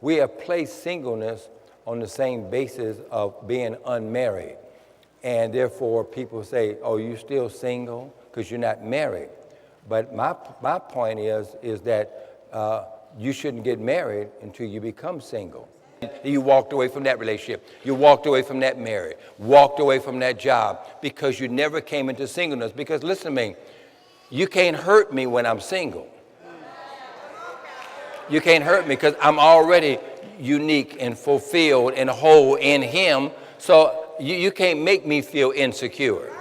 we have placed singleness on the same basis of being unmarried. And therefore, people say, oh, you're still single because you're not married. But my point is that you shouldn't get married until you become single. You walked away from that relationship. You walked away from that marriage. Walked away from that job because you never came into singleness. Because listen to me, you can't hurt me when I'm single. You can't hurt me because I'm already unique and fulfilled and whole in Him. So you can't make me feel insecure.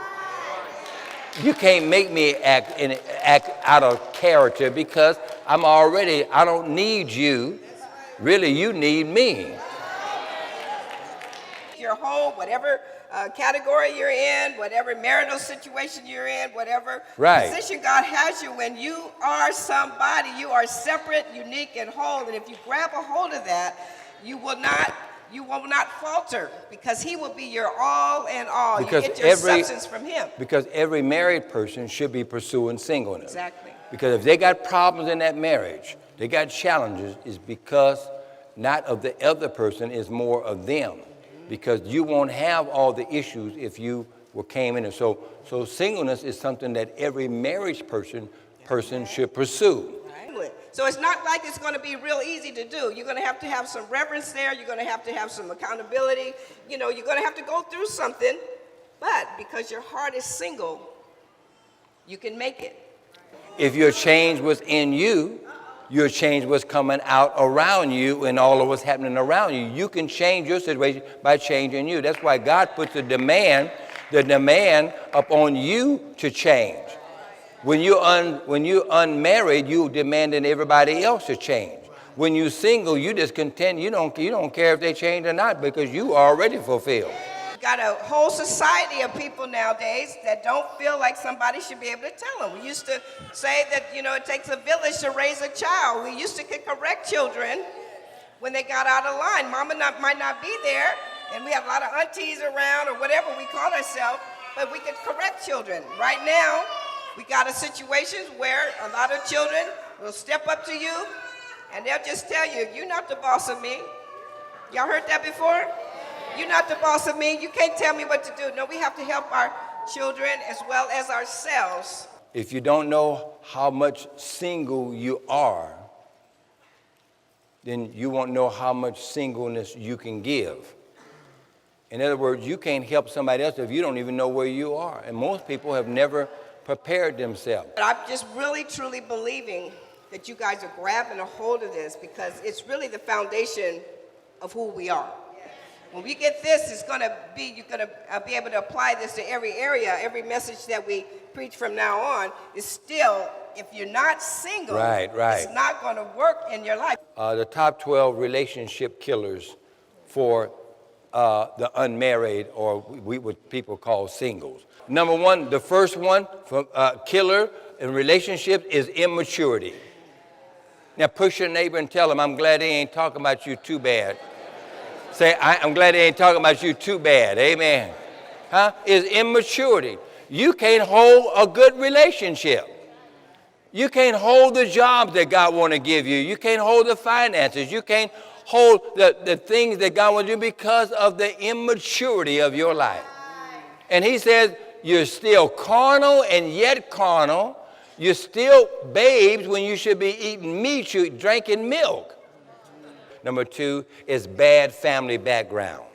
You can't make me act out of character because I don't need you. Really, you need me. You're whole, whatever category you're in, whatever marital situation you're in, whatever position God has you in, you are somebody. You are separate, unique, and whole. And if you grab a hold of that, you will not falter because He will be your all and all. Because you get your substance from Him. Because every married person should be pursuing singleness. Exactly. Because if they got problems in that marriage, they got challenges, is because not of the other person, is more of them. Because you won't have all the issues if you came in. And so singleness is something that every marriage person should pursue. So it's not like it's going to be real easy to do. You're going to have some reverence there. You're going to have some accountability. You know, you're going to have to go through something. But because your heart is single, you can make it. If your change was in you, your change was coming out around you and all of what's happening around you. You can change your situation by changing you. That's why God puts the demand upon you to change. When you're unmarried, you demanding everybody else to change. When you're single, you just content. You don't care if they change or not because you are already fulfilled. Got a whole society of people nowadays that don't feel like somebody should be able to tell them. We used to say that, it takes a village to raise a child. We used to correct children when they got out of line. Mama might not be there, and we have a lot of aunties around or whatever we call ourselves, but we could correct children. Right now, we got a situation where a lot of children will step up to you, and they'll just tell you, you're not the boss of me. Y'all heard that before? You're not the boss of me. You can't tell me what to do. No, we have to help our children as well as ourselves. If you don't know how much single you are, then you won't know how much singleness you can give. In other words, you can't help somebody else if you don't even know where you are. And most people have never prepared themselves. But I'm just really, truly believing that you guys are grabbing a hold of this because it's really the foundation of who we are. When we get this, you're going to be able to apply this to every area. Every message that we preach from now on is still, if you're not single, it's not going to work in your life. The top 12 relationship killers for the unmarried, or what people call singles. Number one, the first one for killer in relationships is immaturity. Now push your neighbor and tell him, I'm glad he ain't talking about you too bad. Say, I'm glad he ain't talking about you too bad. Amen. Is immaturity. You can't hold a good relationship. You can't hold the jobs that God want to give you. You can't hold the finances. You can't hold the things that God wants you because of the immaturity of your life. And He says, you're still carnal and yet carnal. You're still babes when you should be eating meat, you're drinking milk. Number two is bad family background.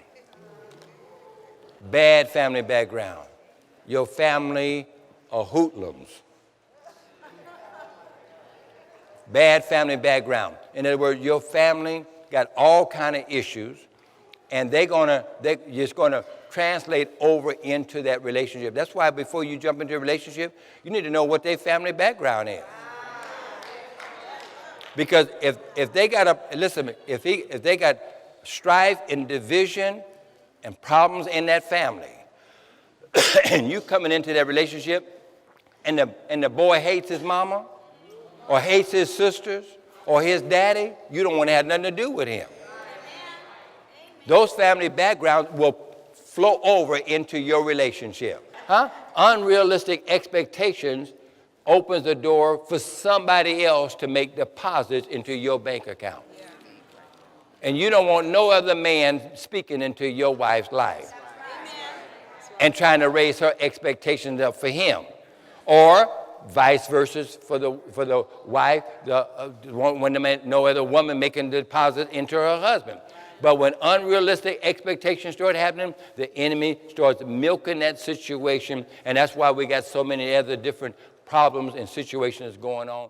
Bad family background. Your family are hoodlums. Bad family background. In other words, your family got all kind of issues, and they're just gonna translate over into that relationship. That's why before you jump into a relationship, you need to know what their family background is. Because if they got strife and division and problems in that family, and you coming into that relationship, and the boy hates his mama, or hates his sisters, or his daddy, you don't want to have nothing to do with him. Those family backgrounds will flow over into your relationship. Unrealistic expectations opens the door for somebody else to make deposits into your bank account. And you don't want no other man speaking into your wife's life and trying to raise her expectations up for him. Or vice versa for the wife, when the man, no other woman making deposit into her husband. But when unrealistic expectations start happening, the enemy starts milking that situation, and that's why we got so many other different problems and situations going on.